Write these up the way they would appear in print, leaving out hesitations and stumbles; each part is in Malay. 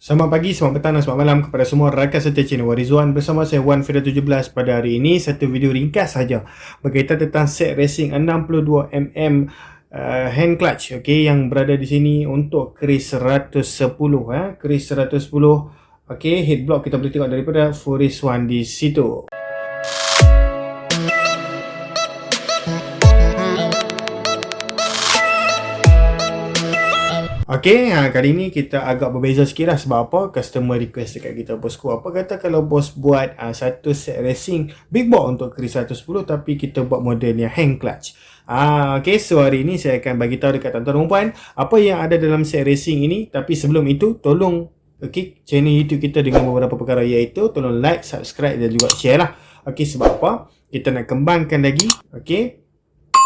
Selamat pagi, selamat petang dan selamat malam kepada semua rakan setia channel Warizwan. Bersama saya Wan Fira 17 pada hari ini. Satu video ringkas saja berkaitan tentang set racing 62mm hand clutch, okey, yang berada di sini untuk Kris 110 Kris 110. Okey, head block kita boleh tengok daripada Forest One di situ. Okey, kali ni kita agak berbeza sikit lah. Sebab apa? Customer request dekat kita, bosku. Apa kata kalau bos buat satu set racing big box untuk Kris 110 tapi kita buat modelnya hand clutch. Okey, so hari ni saya akan bagi tahu dekat tuan-tuan dan puan apa yang ada dalam set racing ini. Tapi sebelum itu, tolong channel YouTube kita dengan beberapa perkara, iaitu tolong like, subscribe dan juga share lah. Okey, sebab apa? Kita nak kembangkan lagi, okey,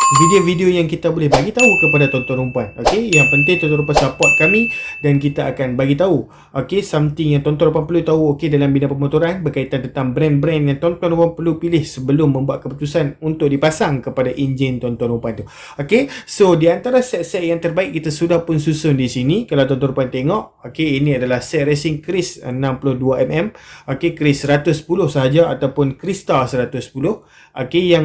video-video yang kita boleh bagi tahu kepada tuan-tuan dan puan. Okey, yang penting tuan-tuan dan puan support kami dan kita akan bagi tahu okey something yang tuan-tuan dan puan perlu tahu okey dalam bidang pemotoran berkaitan tentang brand-brand yang tuan-tuan dan puan perlu pilih sebelum membuat keputusan untuk dipasang kepada enjin tuan-tuan dan puan tu. Okey, so di antara set-set yang terbaik kita sudah pun susun di sini. Kalau tuan-tuan dan puan tengok, okey, ini adalah set racing Kris 62mm, okey, Kris 110 sahaja ataupun Krista 110, okey, yang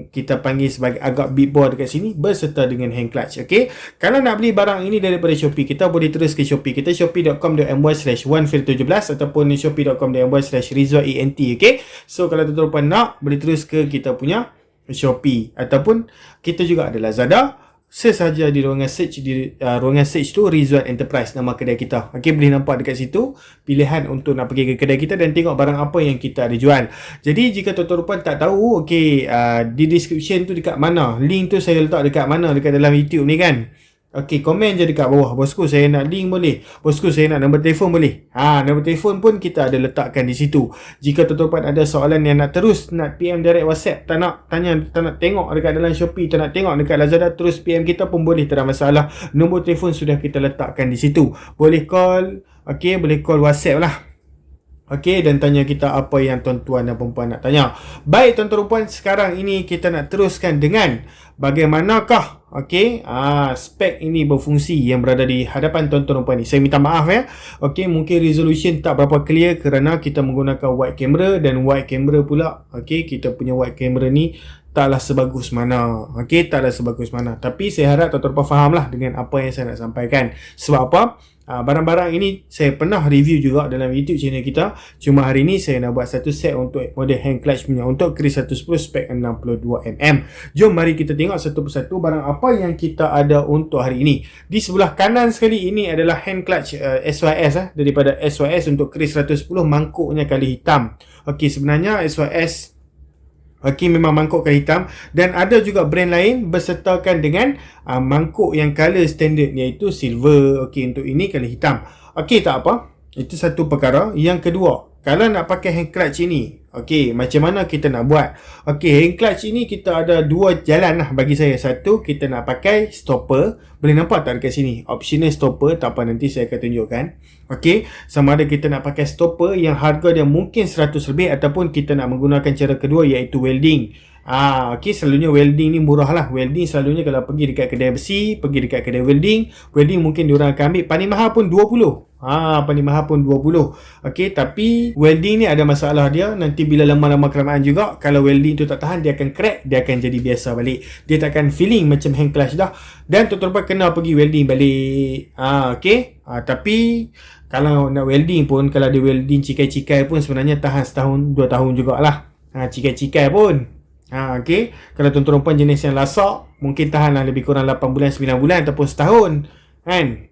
kita panggil sebagai agak big board dekat sini berserta dengan hand clutch. Okey, kalau nak beli barang ini daripada Shopee, kita boleh terus ke Shopee kita, shopee.com.my/1fir17 ataupun shopee.com.my/rizwaent. Okey, so kalau tuan-tuan nak, boleh terus ke kita punya Shopee ataupun kita juga ada Lazada. Sesaja di ruangan search, ruangan search tu Rizwan Enterprise, nama kedai kita. Okey, boleh nampak dekat situ pilihan untuk nak pergi ke kedai kita dan tengok barang apa yang kita ada jual. Jadi jika tuan-tuan tak tahu, okey, di description tu dekat mana, link tu saya letak dekat mana, dekat dalam YouTube ni kan. Okey, komen je dekat bawah, bosku saya nak link boleh, bosku saya nak nombor telefon boleh. Nombor telefon pun kita ada letakkan di situ. Jika tuan-tuan ada soalan yang nak terus nak PM direct WhatsApp, tak nak tanya, tak nak tengok dekat dalam Shopee, tak nak tengok dekat Lazada, terus PM kita pun boleh, tak ada masalah. Nombor telefon sudah kita letakkan di situ. Boleh call, okey, boleh call WhatsApp lah. Okey, dan tanya kita apa yang tuan-tuan dan perempuan nak tanya. Baik tuan-tuan dan perempuan, sekarang ini kita nak teruskan dengan bagaimanakah spek ini berfungsi yang berada di hadapan tuan-tuan dan perempuan ni. Saya minta maaf ya. Okey, mungkin resolution tak berapa clear kerana kita menggunakan wide camera, dan wide camera pula, okey, kita punya wide camera ni taklah sebagus mana. Okey, taklah sebagus mana. Tapi saya harap tuan-tuan faham lah dengan apa yang saya nak sampaikan. Sebab apa? Barang-barang ini saya pernah review juga dalam YouTube channel kita. Cuma hari ni saya nak buat satu set untuk model hand clutch punya untuk Kris 110 spek 62mm. Jom mari kita tengok satu persatu barang apa yang kita ada untuk hari ini. Di sebelah kanan sekali ini adalah hand clutch SYS daripada SYS untuk Kris 110, mangkuknya kali hitam. Okey, sebenarnya SYS memang mangkuk kali hitam, dan ada juga brand lain bersertakan dengan mangkuk yang color standard, iaitu silver. Okey, untuk ini kali hitam. Okey, tak apa. Itu satu perkara. Yang kedua, kalau nak pakai hand clutch ini, okey, macam mana kita nak buat? Okey, hand clutch ini kita ada dua jalan lah bagi saya. Satu, kita nak pakai stopper. Boleh nampak tak dekat sini? Optional stopper. Tak apa, nanti saya akan tunjukkan. Okey, sama ada kita nak pakai stopper yang harga dia mungkin 100 lebih, ataupun kita nak menggunakan cara kedua, iaitu welding. Okey, selalunya welding ni murah lah. Welding selalunya kalau pergi dekat kedai besi, pergi dekat kedai welding mungkin diorang akan ambil paling mahal pun 20. Paling mahal pun 20. Okey, tapi welding ni ada masalah dia. Nanti bila lama-lama kelamaan juga, kalau welding tu tak tahan, dia akan crack, dia akan jadi biasa balik. Dia takkan feeling macam hand clutch dah. Dan tuan-tuan kena pergi welding balik. Okey, tapi kalau nak welding pun, kalau ada welding cikai-cikai pun sebenarnya tahan setahun, 2 tahun jugalah. Cikai-cikai pun. Okey, kalau tuan-tuan perempuan jenis yang lasak, mungkin tahan lah lebih kurang 8 bulan, 9 bulan ataupun setahun kan.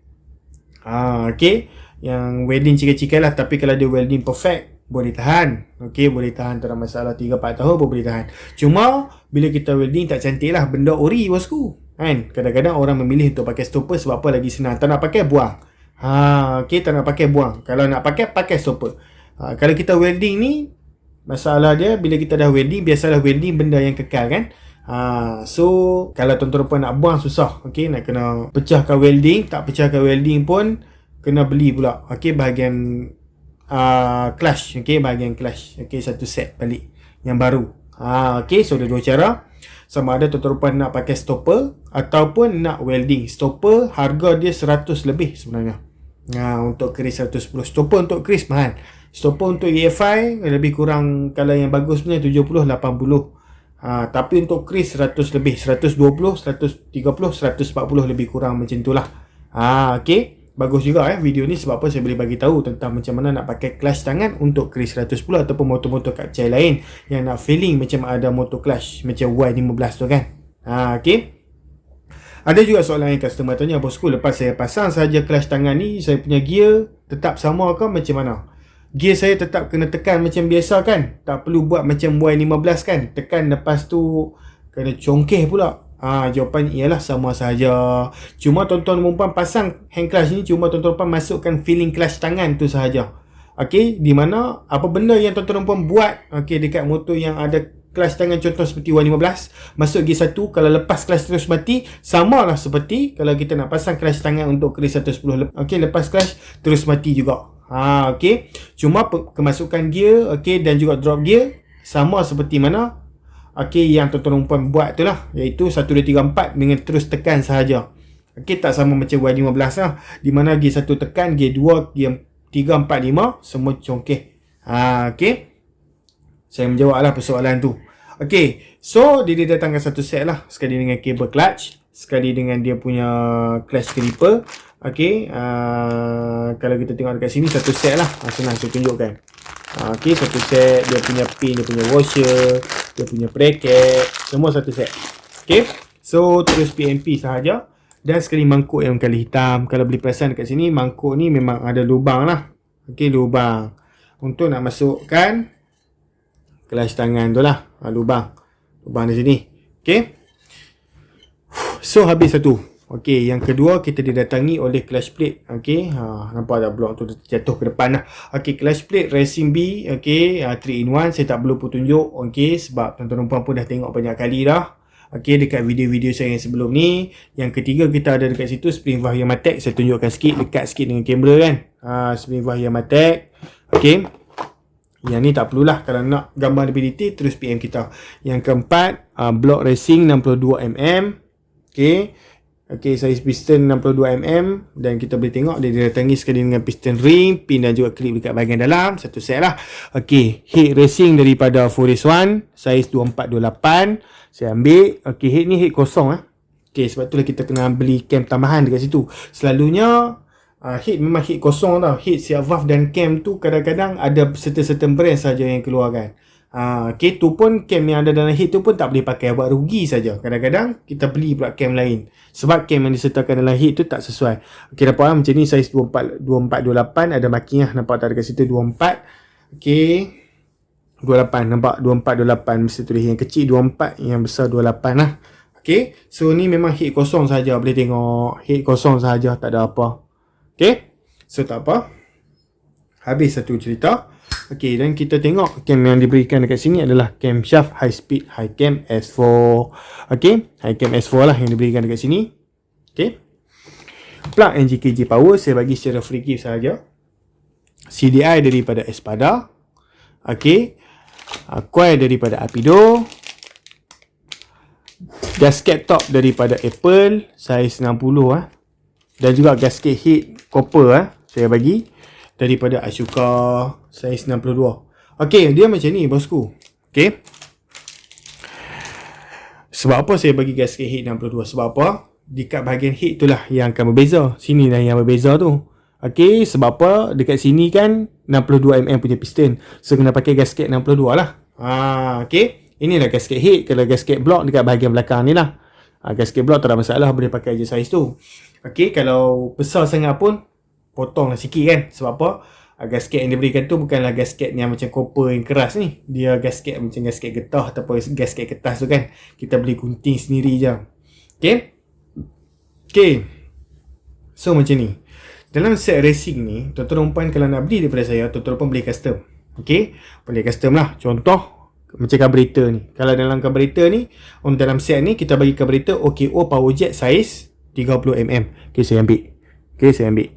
Okey, yang welding cikai-cikai lah. Tapi kalau dia welding perfect, boleh tahan. Okey, boleh tahan, tak ada masalah, 3-4 tahun pun boleh tahan. Cuma bila kita welding tak cantik lah, benda ori bosku kan. Kadang-kadang orang memilih untuk pakai stopper sebab apa? Lagi senang. Tak nak pakai, buang. Okey, tak nak pakai, buang. Kalau nak pakai stopper. Kalau kita welding ni, masalah dia bila kita dah welding, biasalah welding benda yang kekal kan. So kalau tuan-tuan puan nak buang susah. Okey, nak kena pecahkan welding, tak pecahkan welding pun kena beli pula. Okey, bahagian clutch, okey, bahagian clutch. Okey, satu set balik yang baru. Okey, so ada dua cara. Sama ada tuan-tuan puan nak pakai stopper ataupun nak welding. Stopper harga dia 100 lebih sebenarnya. Untuk keris 110. Stopper untuk keris mahal. Stopper untuk EFI lebih kurang, kalau yang bagus punya 70, 80. Tapi untuk keris 100 lebih, 120, 130, 140 lebih kurang macam tu lah. Okay. Bagus juga video ni, sebab apa saya boleh bagi tahu tentang macam mana nak pakai clutch tangan untuk keris 110 ataupun motor-motor kapcai lain yang nak feeling macam ada motor clutch macam Y15 tu kan. Okay. Ada juga soalan yang customer tanya, bosku, lepas saya pasang saja clutch tangan ni, saya punya gear tetap sama ke macam mana? Gear saya tetap kena tekan macam biasa kan? Tak perlu buat macam Y15 kan? Tekan lepas tu kena congkeh pula. Jawapan ialah sama sahaja. Cuma tuan-tuan perempuan pasang hand clutch ni, cuma tuan-tuan perempuan masukkan feeling clutch tangan tu sahaja. Okey, di mana apa benda yang tuan-tuan perempuan buat dekat motor yang ada clutch tangan, contoh seperti Y15, masuk gear 1, kalau lepas clutch terus mati, samalah seperti kalau kita nak pasang clutch tangan untuk keris 110. Lepas clutch terus mati juga. Cuma kemasukan gear dan juga drop gear sama seperti mana yang tuan-tuan perempuan buat tu lah, iaitu 1, 2, 3, 4 dengan terus tekan sahaja. Tak sama macam Y15 lah, di mana gear 1 tekan, gear 2, gear 3, 4, 5 semua congkeh. Saya menjawab lah persoalan tu. So dia datangkan satu set lah, sekali dengan kabel clutch, sekali dengan dia punya clutch gripper. Kalau kita tengok dekat sini, satu set lah. Senang saya tunjukkan. Satu set, dia punya pin, dia punya washer, dia punya bracket, semua satu set. So terus PNP sahaja. Dan sekali mangkuk yang kali hitam. Kalau boleh perasan dekat sini, mangkuk ni memang ada lubang lah. Lubang untuk nak masukkan clutch tangan tu lah. Lubang di sini. So habis satu. Yang kedua, kita didatangi oleh clutch plate. Nampak tak blok tu jatuh ke depan lah. Clutch plate Racing B, 3-in-1. Saya tak perlu pun tunjuk, sebab tuan-tuan puan pun dah tengok banyak kali dah. Dekat video-video saya yang sebelum ni. Yang ketiga, kita ada dekat situ spring valve Yamatek. Saya tunjukkan sikit, dekat sikit dengan kamera kan. Spring valve Yamatek. Yang ni tak perlulah, kalau nak gambar lebih detail terus PM kita. Yang keempat, block racing 62mm. Saiz piston 62mm. Dan kita boleh tengok dia didatangi sekali dengan piston ring, pin dan juga klip dekat bahagian dalam. Satu set lah. Head racing daripada 4S1, saiz 2428. Saya ambil. Head ni head kosong. Sebab itulah kita kena beli cam tambahan dekat situ. Selalunya head memang head kosong tau. Head siap valve dan cam tu kadang-kadang ada certain brand saja yang keluarkan. Tu pun cam yang ada dalam head tu pun tak boleh pakai, buat rugi saja. Kadang-kadang kita beli pula cam lain, sebab cam yang disertakan dalam head tu tak sesuai. Nampak lah macam ni, saiz 2428, ada marking lah, nampak tak dekat situ 24. 28, nampak 2428, mesti tulis yang kecil 24, yang besar 28 lah. So ni memang head kosong saja, boleh tengok head kosong saja, tak ada apa. So tak apa, habis satu cerita. Dan kita tengok cam yang diberikan dekat sini adalah camshaft high speed Hi-Cam S4. Hi-Cam S4 lah yang diberikan dekat sini. Plug NGKJ power saya bagi secara free gift sahaja. CDI daripada Espada. Coil daripada Apido. Gasket top daripada Apple, saiz 60 dan juga gasket head copper saya bagi daripada Ashoka, saiz 62. Dia macam ni bosku. Sebab apa saya bagi gasket head 62? Sebab apa? Dekat bahagian head tu lah yang akan berbeza. Sini lah yang berbeza tu. Sebab apa? Dekat sini kan 62mm punya piston, so kena pakai gasket 62 lah. Inilah gasket head. Kalau gasket block dekat bahagian belakang ni lah. Gasket block tak ada masalah, boleh pakai je saiz tu. Kalau besar sangat pun potong lah sikit kan. Sebab apa? Gasket yang diberikan tu bukanlah gasket yang macam copper yang keras ni. Dia gasket macam gasket getah ataupun gasket kertas tu kan. Kita boleh gunting sendiri je. So macam ni. Dalam set racing ni, tuan-tuan perempuan kalau nak beli daripada saya, tuan-tuan perempuan boleh custom. Boleh custom lah. Contoh macam carburetor ni. Kalau dalam carburetor ni, dalam set ni kita bagi carburetor OKO power jet saiz 30mm. Saya ambil. Saya ambil.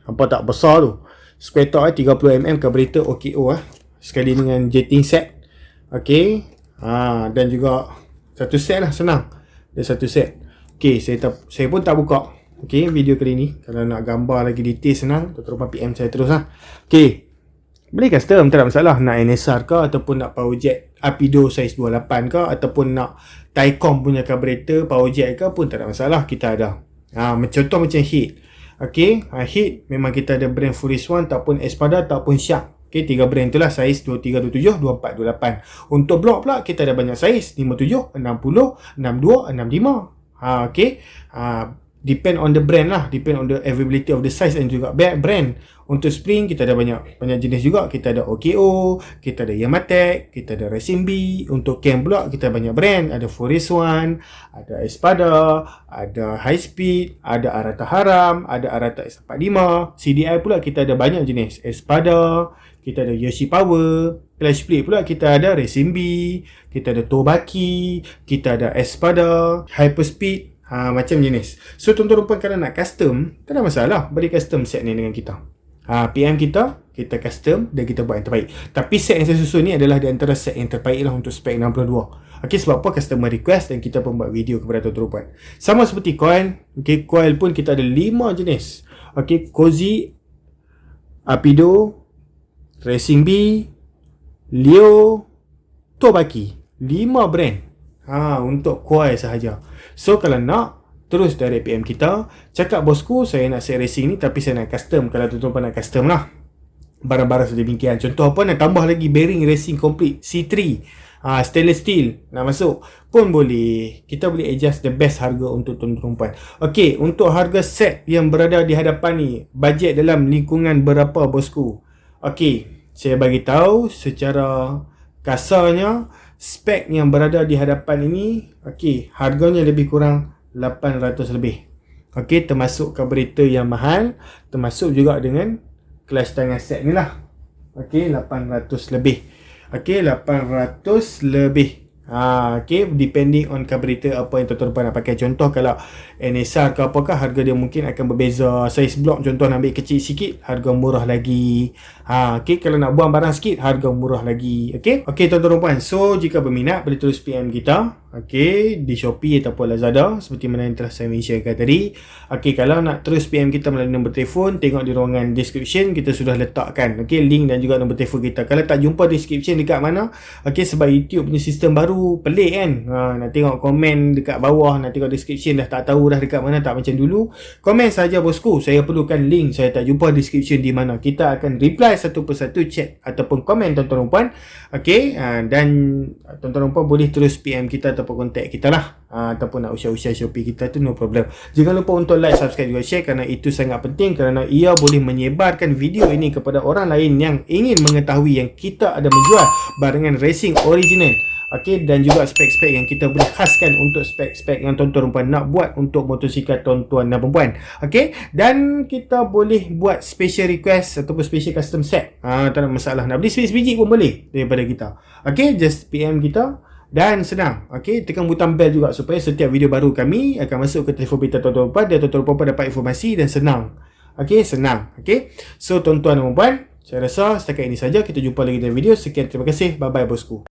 Nampak tak besar tu? Square top 30mm carburetor OKO sekali dengan jetting set. Dan juga satu set lah, senang. Dia satu set. Saya pun tak buka. Okay, video kali ni. Kalau nak gambar lagi detail senang, tuan-tuan PM saya terus lah. Okay, boleh custom, tak ada masalah. Nak NSR ke, ataupun nak powerjet Apido size 28 ke, ataupun nak Taicom punya carburetor powerjet ke pun tak ada masalah, kita ada. Contoh macam Hit. Okay, Hit memang kita ada brand Furious One, ataupun Espada, ataupun Shark. Okay, 3 brand tu lah, saiz 23, 27, 24, 28. Untuk blok pula kita ada banyak saiz, 57, 60, 62, 65. Okay, depend on the brand lah, depend on the availability of the size and juga brand. Untuk spring kita ada banyak jenis juga. Kita ada OKO, kita ada Yamatek, kita ada Racing B. Untuk cam pula kita banyak brand, ada Furious One, ada Espada, ada High Speed, ada Arata Haram, ada Arata S45. CDI pula kita ada banyak jenis, Espada, kita ada Yoshi Power. Flash plate pula kita ada Racing B, kita ada Tobaki, kita ada Espada, Hyperspeed, macam jenis. So tuan-tuan rupa kalau nak custom, tak ada masalah, beri custom set ni dengan kita. PM kita custom dan kita buat yang terbaik. Tapi set yang saya susun ni adalah di antara set yang terbaik lah untuk spek 62. Okay, sebab apa? Customer request dan kita pun buat video kepada tuan-tuan rupa. Sama seperti coil. Okay, coil pun kita ada 5 jenis. Okay, Cozy, Apido, Racing B, Leo, Tobaki. 5 brand untuk coil sahaja. So kalau nak, terus dari PM kita, cakap bosku saya nak set racing ni tapi saya nak custom. Kalau tuan-tuan nak custom lah, barang-barang sedemikian. Contoh apa, nak tambah lagi bearing racing complete C3, stainless steel nak masuk pun boleh. Kita boleh adjust the best harga untuk tuan-tuan. Okay, untuk harga set yang berada di hadapan ni, bajet dalam lingkungan berapa bosku? Okay, saya bagi tahu secara kasarnya, spek yang berada di hadapan ini, okay, harganya lebih kurang 800 lebih. Okey, termasuk carburetor yang mahal, termasuk juga dengan clutch tangan set ni lah. Okey, 800 lebih. Okey, 800 lebih. Okay, depending on carburetor apa yang tuan-tuan nak pakai. Contoh kalau NSR ke apakah, harga dia mungkin akan berbeza. Saiz blok contoh nak ambil kecil sikit, harga murah lagi. Okay, kalau nak buang barang sikit, harga murah lagi. Okay, tuan-tuan puan. So jika berminat boleh terus PM kita. Okay, di Shopee ataupun Lazada seperti mana yang telah saya mentionkan tadi. Okay, kalau nak terus PM kita melalui nombor telefon, tengok di ruangan description kita sudah letakkan. Okay, link dan juga nombor telefon kita. Kalau tak jumpa description dekat mana, okay, sebab YouTube punya sistem baru pelik kan. Nak tengok komen dekat bawah, nak tengok description dah tak tahu dah dekat mana, tak macam dulu. Komen saja bosku, saya perlukan link, saya tak jumpa description di mana. Kita akan reply satu persatu chat ataupun komen tuan-tuan puan. Okay, dan tuan-tuan puan boleh terus PM kita ataupun kontak kita lah, ataupun nak usia-usia Shopee kita tu, no problem. Jangan lupa untuk like, subscribe juga share kerana itu sangat penting, kerana ia boleh menyebarkan video ini kepada orang lain yang ingin mengetahui yang kita ada menjual barangan racing original. Okay, dan juga spek-spek yang kita boleh khaskan untuk spek-spek yang tuan-tuan perempuan nak buat untuk motosikal tuan-tuan dan perempuan. Okay, dan kita boleh buat special request ataupun special custom set. Tak ada masalah, nak beli sebiji pun boleh daripada kita. Okay, just PM kita. Dan senang, okay, tekan butang bell juga supaya setiap video baru kami akan masuk ke telefon pintar tuan-tuan perempuan dan tuan-tuan perempuan dapat informasi dan senang. Okay, senang. Okay, so tuan-tuan dan perempuan, saya rasa setakat ini saja. Kita jumpa lagi dalam video. Sekian, terima kasih. Bye-bye bosku.